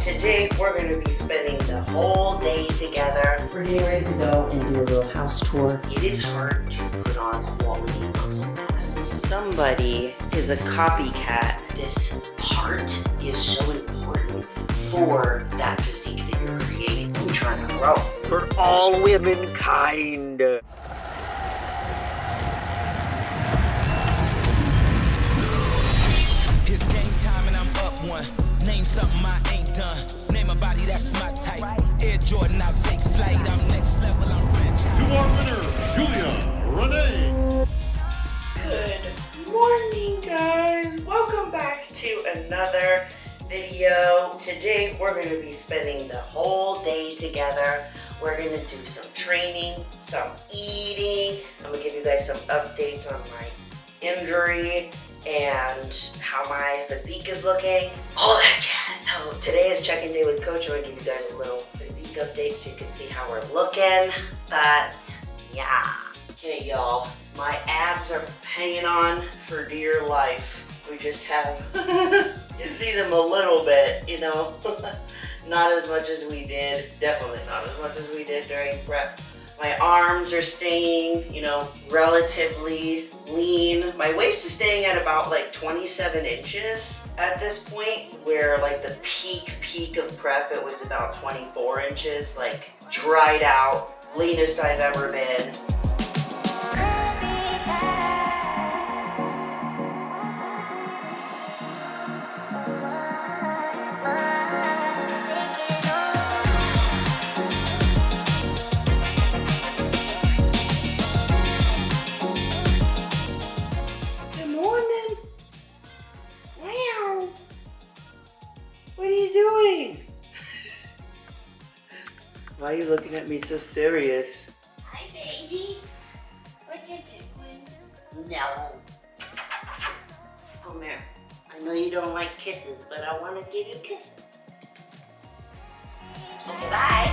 Today we're going to be spending the whole day together. We're getting ready to go and do a little house tour. It is hard to put on quality muscle mass. Somebody is a copycat. This part is so important for that physique that you're creating. I'm trying to grow. For all womankind. It's game time and I'm up one. Name something I ain't done. Name a body that's my type. Air Jordan, I'll take flight. I'm next level, I'm franchise. To our winner, Julia Renee. Good morning, guys. Welcome back to another video. Today we're going to be spending the whole day together. We're going to do some training, some eating. I'm going to give you guys some updates on my injury and how my physique is looking, all that jazz. So today is check-in day with Coach. I'm gonna give you guys a little physique update so you can see how we're looking. But yeah, okay, y'all, my abs are hanging on for dear life. We just have, you see them a little bit, you know, not as much as we did, definitely not as much as we did during prep. My arms are staying, you know, relatively lean. My waist is staying at about like 27 inches at this point, where like the peak of prep, it was about 24 inches, like dried out, leanest I've ever been. Why are you looking at me so serious? Hi, baby. What you doing? No. Come here. I know you don't like kisses, but I want to give you kisses. Okay, bye.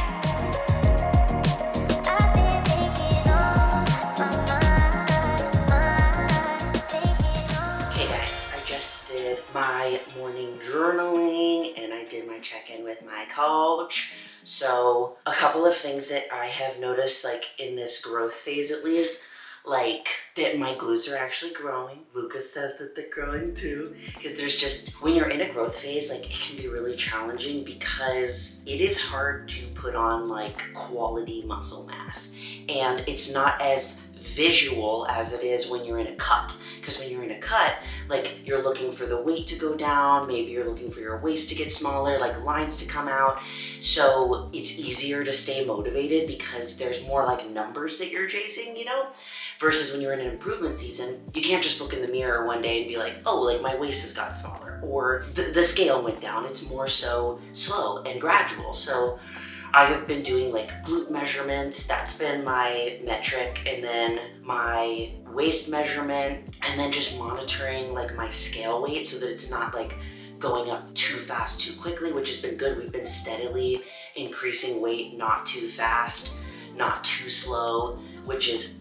Okay, guys, I just did my morning journaling and I did my check-in with my coach. So a couple of things that I have noticed, like in this growth phase at least, like that my glutes are actually growing. Lucas says that they're growing too. Because there's just, when you're in a growth phase, like it can be really challenging because it is hard to put on like quality muscle mass. And it's not as visual as it is when you're in a cut. Because when you're in a cut, like you're looking for the weight to go down, maybe you're looking for your waist to get smaller, like lines to come out. So it's easier to stay motivated because there's more like numbers that you're chasing, you know? Versus when you're in an improvement season, you can't just look in the mirror one day and be like, oh, like my waist has gotten smaller or the scale went down. It's more so slow and gradual. So I have been doing like glute measurements. That's been my metric. And then my waist measurement, and then just monitoring like my scale weight so that it's not like going up too fast too quickly, which has been good. We've been steadily increasing weight, not too fast, not too slow, which is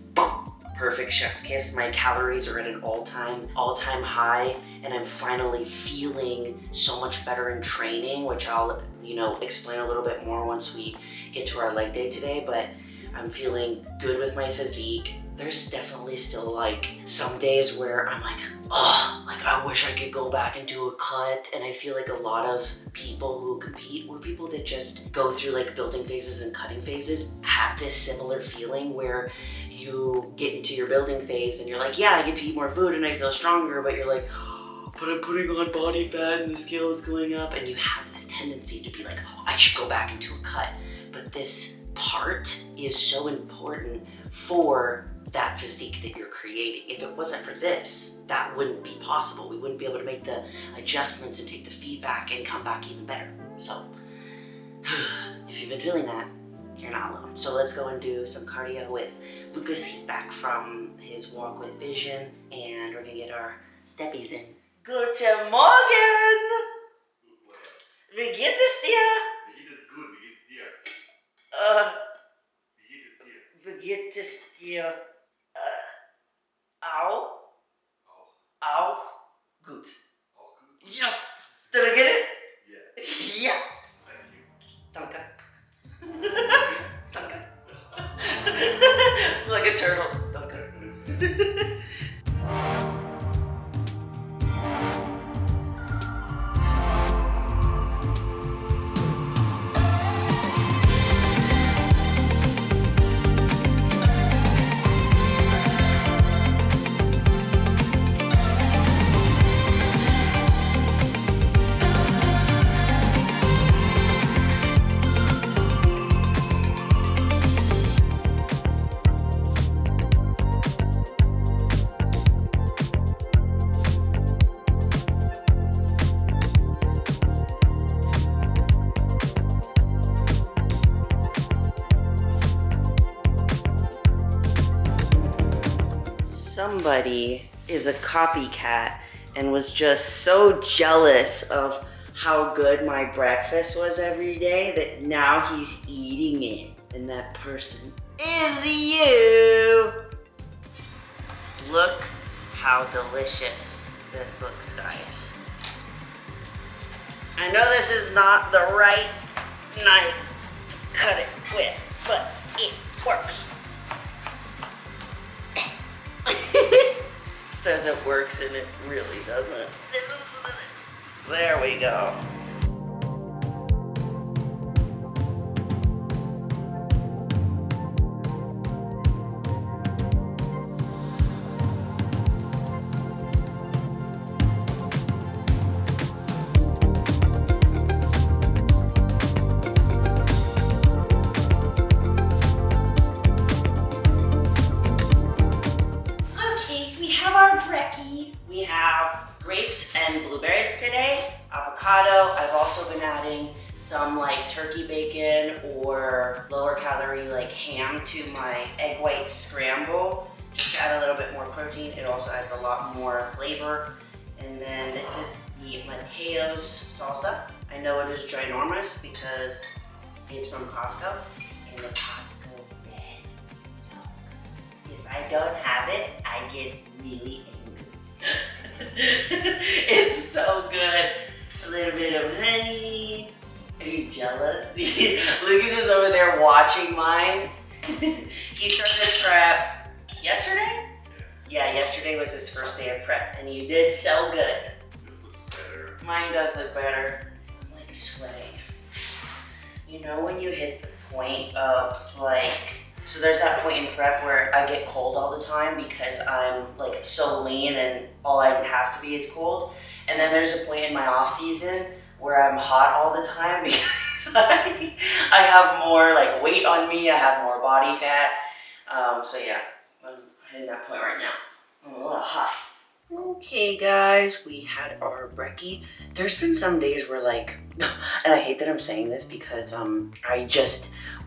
perfect chef's kiss. My calories are at an all-time high, and I'm finally feeling so much better in training, which I'll, you know, explain a little bit more once we get to our leg day today. But I'm feeling good with my physique. There's definitely still like some days where I'm like, oh, like I wish I could go back and do a cut. And I feel like a lot of people who compete, or people that just go through like building phases and cutting phases, have this similar feeling where you get into your building phase and you're like, yeah, I get to eat more food and I feel stronger, but you're like, but I'm putting on body fat and the scale is going up, and you have this tendency to be like, oh, I should go back into a cut. But this part is so important for that physique that you're creating. If it wasn't for this, that wouldn't be possible. We wouldn't be able to make the adjustments and take the feedback and come back even better. So if you've been feeling that, you're not alone. So let's go and do some cardio with Lucas. He's back from his walk with Vision, and we're gonna get our steppies in. Guten Morgen! Wie geht es dir? Mir geht es gut, wie geht's dir? Wie geht es dir? Wie geht es dir? Auch? Auch? Auch? Gut. Auch gut? Yes! Did I get it? Yeah. Yeah! somebody is a copycat and was just so jealous of how good my breakfast was every day that now he's eating it. And that person is you. Look how delicious this looks, guys. I know this is not the right knife to cut it with, but it works. Says it works and it really doesn't. There we go. We have grapes and blueberries today, avocado. I've also been adding some like turkey bacon or lower calorie like ham to my egg white scramble, just to add a little bit more protein. It also adds a lot more flavor. And then this is the mccoy's salsa. I know it is ginormous because it's from Costco, and the Costco red. If I don't have it, I get really angry. It's so good. A little bit of honey. Are you jealous? Lucas is over there watching mine. He started prep yesterday? Yeah, yesterday was his first day of prep, and you did so good. This looks better. Mine does look better. I'm like sweating. You know when you hit the point of like, so there's that point in prep where I get cold all the time because I'm like so lean and all I have to be is cold. And then there's a point in my off season where I'm hot all the time because I have more like weight on me, I have more body fat. So yeah, I'm hitting that point right now. I'm a little hot. Okay guys, we had our brekkie. There's been some days where like, and I hate that I'm saying this because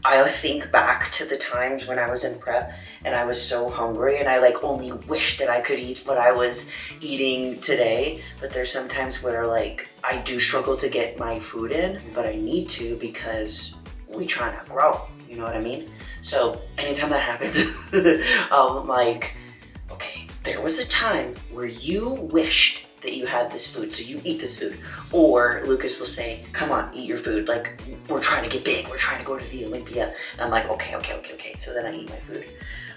I think back to the times when I was in prep and I was so hungry and I like only wish that I could eat what I was eating today. But there's some times where like I do struggle to get my food in, but I need to because we try to grow, you know what I mean? So anytime that happens, I'm like, okay, there was a time where you wished that you had this food, so you eat this food. Or Lucas will say, come on, eat your food. Like, we're trying to get big. We're trying to go to the Olympia. And I'm like, okay. So then I eat my food.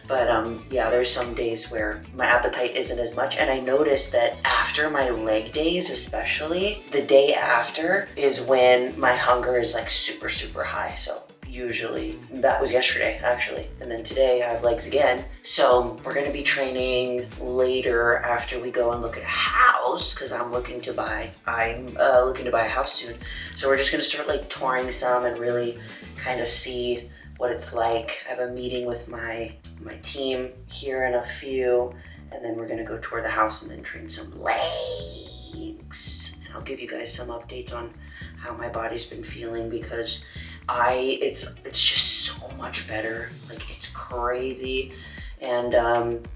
But yeah, there's some days where my appetite isn't as much. And I noticed that after my leg days, especially, the day after is when my hunger is like super, super high. So usually, that was yesterday actually. And then today I have legs again. So we're gonna be training later after we go and look at a house because I'm looking to buy a house soon. So we're just gonna start like touring some and really kind of see what it's like. I have a meeting with my team here in a few, and then we're gonna go tour the house and then train some legs. And I'll give you guys some updates on how my body's been feeling because it's just so much better. Like it's crazy, and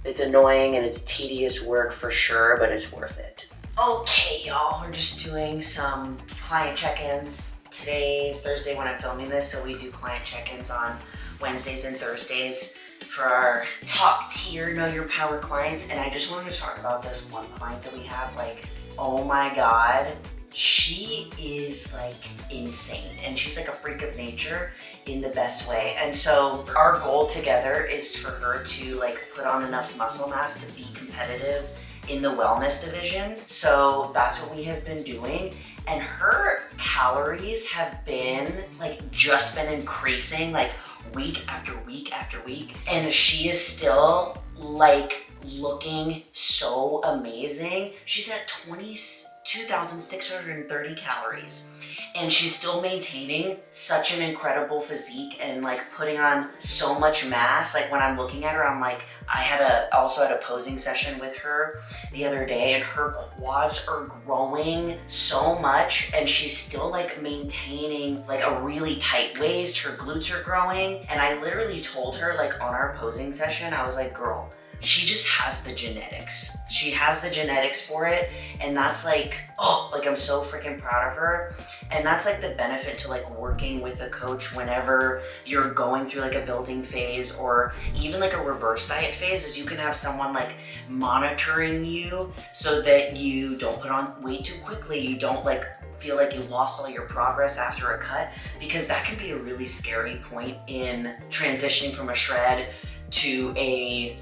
it's annoying and it's tedious work for sure, but it's worth it. Okay, y'all, we're just doing some client check-ins. Today's Thursday when I'm filming this, so we do client check-ins on Wednesdays and Thursdays for our top tier Know Your Power clients. And I just wanted to talk about this one client that we have. Like, oh my God, she is like insane, and she's like a freak of nature in the best way. And so our goal together is for her to like put on enough muscle mass to be competitive in the wellness division. So that's what we have been doing. And her calories have been like just been increasing like week after week after week. And she is still like looking so amazing. She's at 22,630 calories. And she's still maintaining such an incredible physique and like putting on so much mass. Like when I'm looking at her, I'm like, I also had a posing session with her the other day, and her quads are growing so much, and she's still like maintaining like a really tight waist. Her glutes are growing. And I literally told her like on our posing session, I was like, girl, she just has the genetics. She has the genetics for it, and that's like, oh, like I'm so freaking proud of her. And that's like the benefit to like working with a coach whenever you're going through like a building phase or even like a reverse diet phase, is you can have someone like monitoring you so that you don't put on weight too quickly. You don't like feel like you lost all your progress after a cut, because that can be a really scary point in transitioning from a shred to a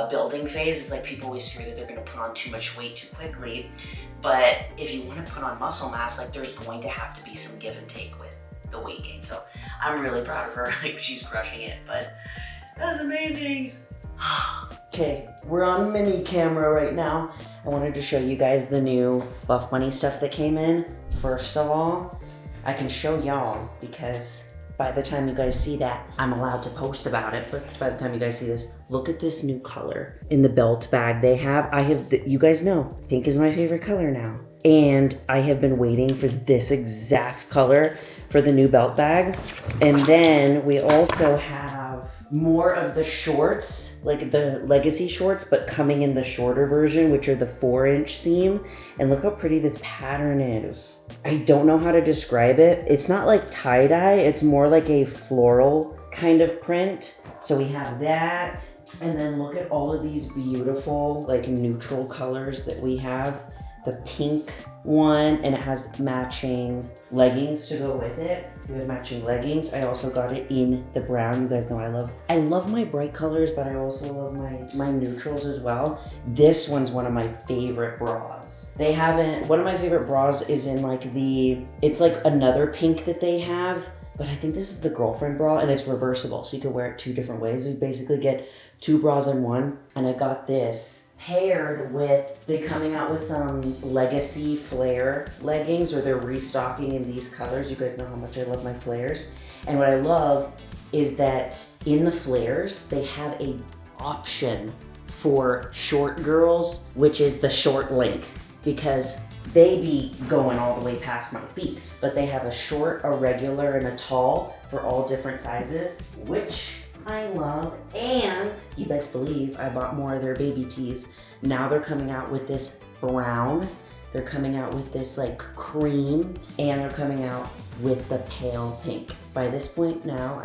building phase. Is like people always fear that they're gonna put on too much weight too quickly. But if you wanna put on muscle mass, like there's going to have to be some give and take with the weight gain. So I'm really proud of her, like she's crushing it, but that's amazing. Okay, we're on mini camera right now. I wanted to show you guys the new Buff Bunny stuff that came in. First of all, I can show y'all because by the time you guys see that, I'm allowed to post about it, but by the time you guys see this, look at this new color in the belt bag they have. You guys know, pink is my favorite color now. And I have been waiting for this exact color for the new belt bag. And then we also have more of the shorts, like the legacy shorts, but coming in the shorter version, which are the 4-inch seam. And look how pretty this pattern is. I don't know how to describe it. It's not like tie-dye, it's more like a floral kind of print. So we have that. And then look at all of these beautiful like neutral colors that we have. The pink one, and it has matching leggings to go with it. We have matching leggings. I also got it in the brown. You guys know I love my bright colors, but I also love my neutrals as well. This one's one of my favorite bras. One of my favorite bras is in like it's like another pink that they have, but I think this is the girlfriend bra, and it's reversible, so you can wear it 2 different ways. You basically get 2 bras in one, and I got this paired with, they're coming out with some legacy flare leggings, or they're restocking in these colors. You guys know how much I love my flares. And what I love is that in the flares, they have a option for short girls, which is the short length, because they be going all the way past my feet. But they have a short, a regular, and a tall for all different sizes, which I love. And you best believe I bought more of their baby tees. Now they're coming out with this brown, they're coming out with this like cream, and they're coming out with the pale pink. By this point now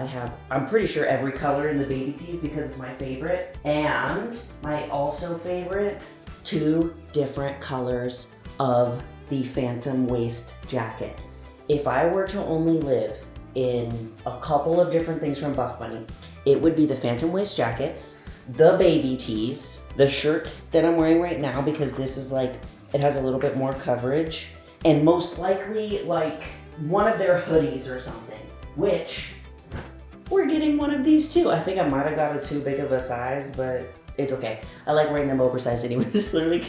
I'm pretty sure every color in the baby tees, because it's my favorite. And my also favorite, 2 different colors of the phantom waist jacket. If I were to only live in a couple of different things from Buff Bunny, it would be the phantom waist jackets, the baby tees, the shirts that I'm wearing right now, because this is like, it has a little bit more coverage, and most likely like one of their hoodies or something, which we're getting one of these too. I think I might have got it too big of a size, but it's okay. I like wearing them oversized anyway. This is literally,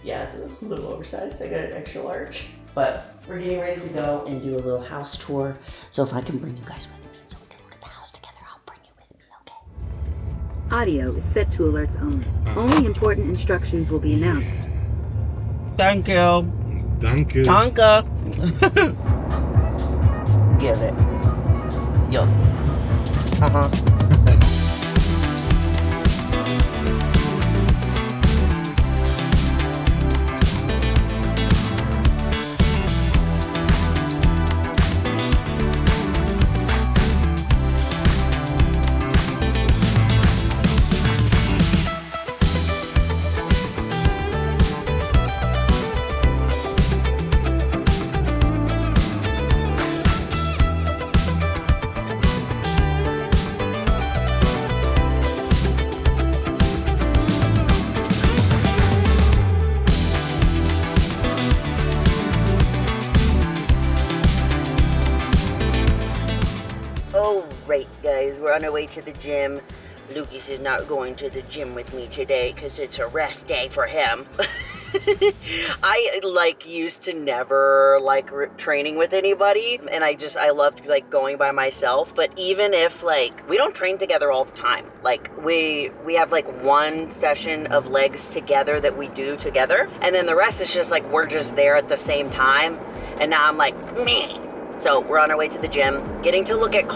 yeah, it's a little oversized. I got an extra large. But we're getting ready to go and do a little house tour. So if I can bring you guys with me so we can look at the house together, I'll bring you with me, okay? Audio is set to alerts only. Only important instructions will be announced. Thank you. Danke. Tonka. Get it. Yo. Uh-huh. Alright guys, we're on our way to the gym. Lucas is not going to the gym with me today because it's a rest day for him. I used to never like training with anybody, and I loved like going by myself. But even if we don't train together all the time, like we have like one session of legs together that we do together, and then the rest is just like we're just there at the same time. And now I'm like, meh. So we're on our way to the gym, getting to look at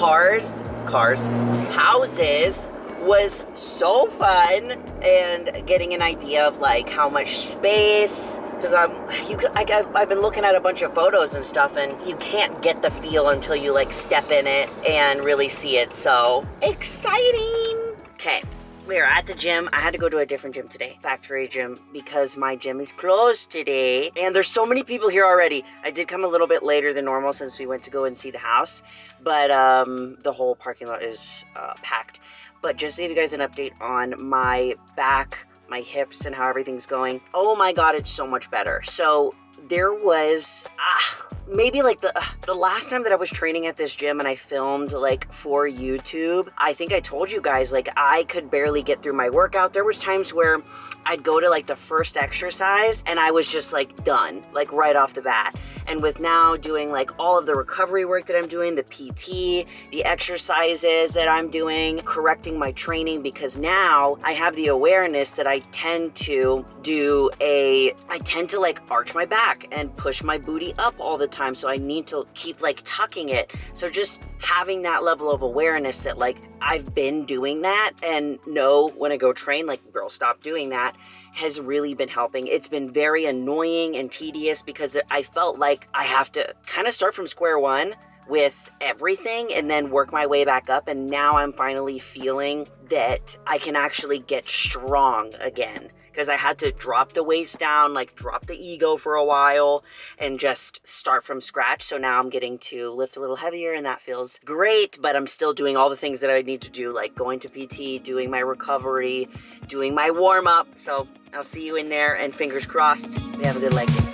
houses, was so fun, and getting an idea of like how much space, because I've been looking at a bunch of photos and stuff, and you can't get the feel until you like step in it and really see it. So exciting. Okay, we are at the gym. I had to go to a different gym today, factory gym, because my gym is closed today. And there's so many people here already. I did come a little bit later than normal since we went to go and see the house, but the whole parking lot is packed. But just to give you guys an update on my back, my hips, and how everything's going. Oh my God, it's so much better. So there was maybe like the last time that I was training at this gym and I filmed like for YouTube, I think I told you guys like I could barely get through my workout. There was times where I'd go to like the first exercise and I was just like done, like right off the bat. And with now doing like all of the recovery work that I'm doing, the PT, the exercises that I'm doing, correcting my training, because now I have the awareness that I tend to like arch my back and push my booty up all the time. So I need to keep like tucking it. So just having that level of awareness that like I've been doing that and know when I go train, like, girl, stop doing that, has really been helping. It's been very annoying and tedious because I felt like I have to kind of start from square one with everything and then work my way back up. And now I'm finally feeling that I can actually get strong again, because I had to drop the weights down, like drop the ego for a while and just start from scratch. So now I'm getting to lift a little heavier and that feels great, but I'm still doing all the things that I need to do, like going to PT, doing my recovery, doing my warm up. So I'll see you in there, and fingers crossed we have a good leg day.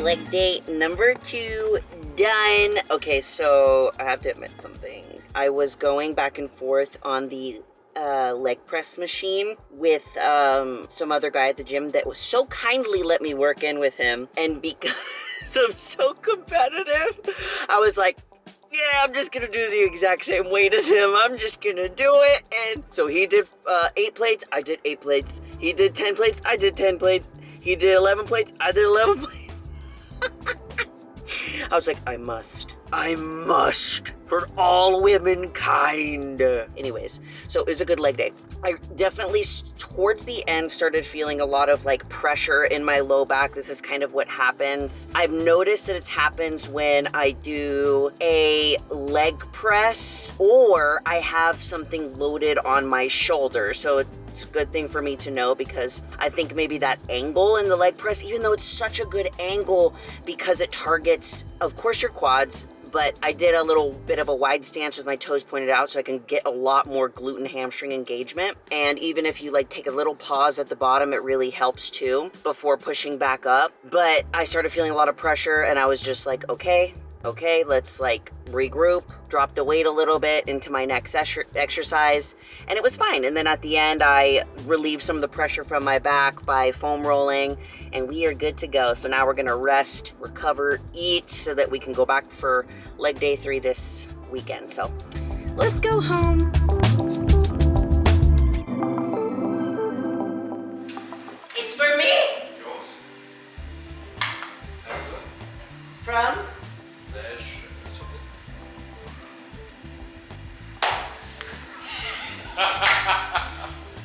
Leg day number 2 done. Okay, so I have to admit something. I was going back and forth on the leg press machine with some other guy at the gym that was so kindly let me work in with him, and because I'm so competitive, I was like, yeah, I'm just gonna do the exact same weight as him. I'm just gonna do it. And so he did 8 plates, I did 8 plates. He did 10 plates, I did 10 plates. He did 11 plates, I did 11 plates. I was like, I must, for all womankind. Anyways, so it was a good leg day. I definitely, towards the end, started feeling a lot of like pressure in my low back. This is kind of what happens. I've noticed that it happens when I do a leg press or I have something loaded on my shoulder. So it's a good thing for me to know, because I think maybe that angle in the leg press, even though it's such a good angle because it targets, of course, your quads, but I did a little bit of a wide stance with my toes pointed out so I can get a lot more glute and hamstring engagement. And even if you like take a little pause at the bottom, it really helps too before pushing back up. But I started feeling a lot of pressure and I was just like, okay, let's like regroup, drop the weight a little bit into my next exercise, and it was fine. And then at the end, I relieved some of the pressure from my back by foam rolling, and we are good to go. So now we're gonna rest, recover, eat, so that we can go back for leg day 3 this weekend. So let's go home. It's for me. Yours? From?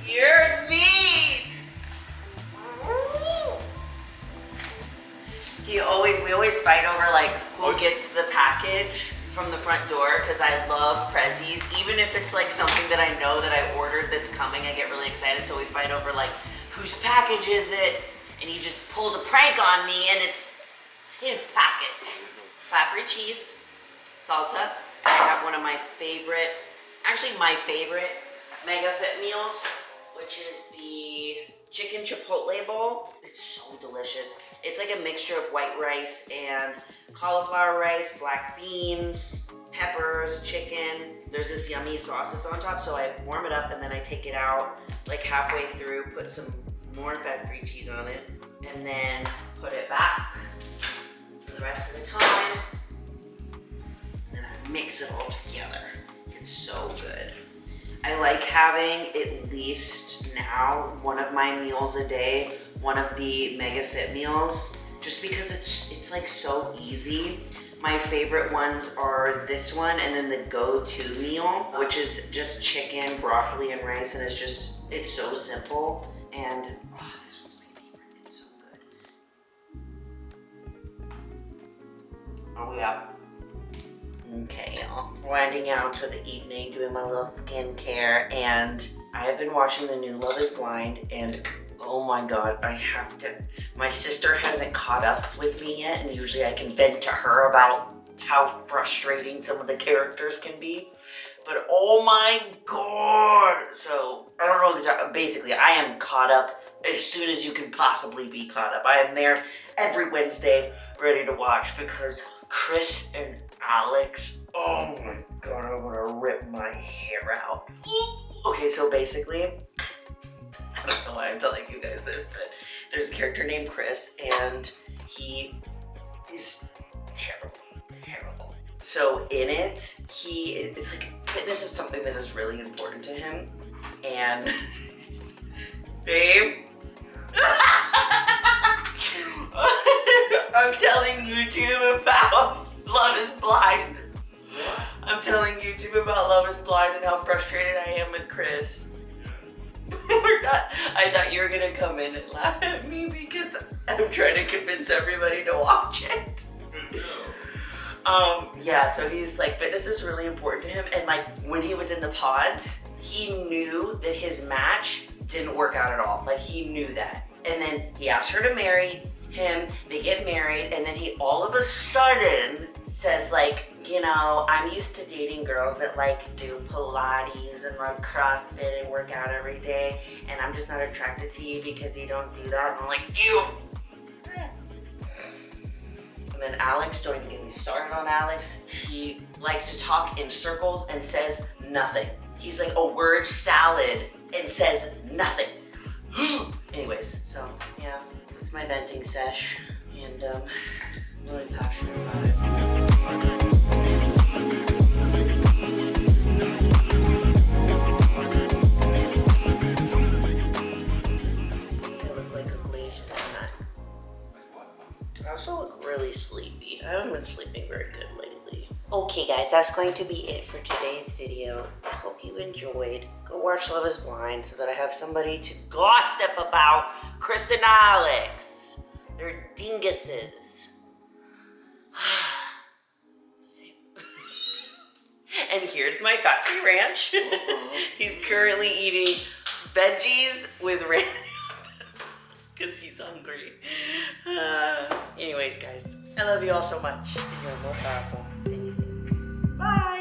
You're mean. We always fight over like who gets the package from the front door, because I love prezzies. Even if it's like something that I know that I ordered that's coming, I get really excited. So we fight over like whose package is it, and he just pulled a prank on me, and it's his package. Fat-free cheese, salsa. I have one of my favorite, actually my favorite Mega Fit meals, which is the chicken chipotle bowl. It's so delicious. It's like a mixture of white rice and cauliflower rice, black beans, peppers, chicken. There's this yummy sauce that's on top, so I warm it up and then I take it out like halfway through, put some more fat-free cheese on it, and then put it back for the rest of the time. And then I mix it all together. It's so good. I like having at least now one of my meals a day, one of the Mega Fit meals, just because it's like so easy. My favorite ones are this one and then the go-to meal, which is just chicken, broccoli, and rice, and it's so simple. And oh, this one's my favorite. It's so good. Oh yeah. Okay, y'all. Winding out for the evening, doing my little skincare, and I have been watching the new Love is Blind, and oh my god, I have to. My sister hasn't caught up with me yet, and usually I can vent to her about how frustrating some of the characters can be. But oh my god! So, I don't know, basically, I am caught up as soon as you can possibly be caught up. I am there every Wednesday, ready to watch, because Chris and Alex, oh my god, I want to rip my hair out. Okay, so basically, I don't know why I'm telling you guys this, but there's a character named Chris, and he is terrible. So in it, it's like fitness is something that is really important to him, and babe, I'm telling YouTube about Love is Blind. I'm telling YouTube about Love is Blind and how frustrated I am with Chris. I thought you were gonna come in and laugh at me because I'm trying to convince everybody to watch it. Yeah, so he's like, fitness is really important to him, and like when he was in the pods, he knew that his match didn't work out at all. Like he knew that. And then he asked her to marry him, they get married, and then he all of a sudden says like, you know, I'm used to dating girls that like do Pilates and like CrossFit and work out every day, and I'm just not attracted to you because you don't do that. And I'm like, ew! And then Alex, don't even get me started on Alex. He likes to talk in circles and says nothing. He's like a word salad and says nothing. Anyways, so yeah, it's my venting sesh, and I'm really passionate about it. I look like a glazed donut. I also look really sleepy. I haven't been sleeping very good lately. Okay guys, that's going to be it for today's video. I hope you enjoyed. Go watch Love is Blind so that I have somebody to gossip about Chris and Alex. They're dinguses. And here's my fat-free ranch. He's currently eating veggies with ranch because he's hungry. Anyways, guys, I love you all so much. You're more powerful than you think. Bye.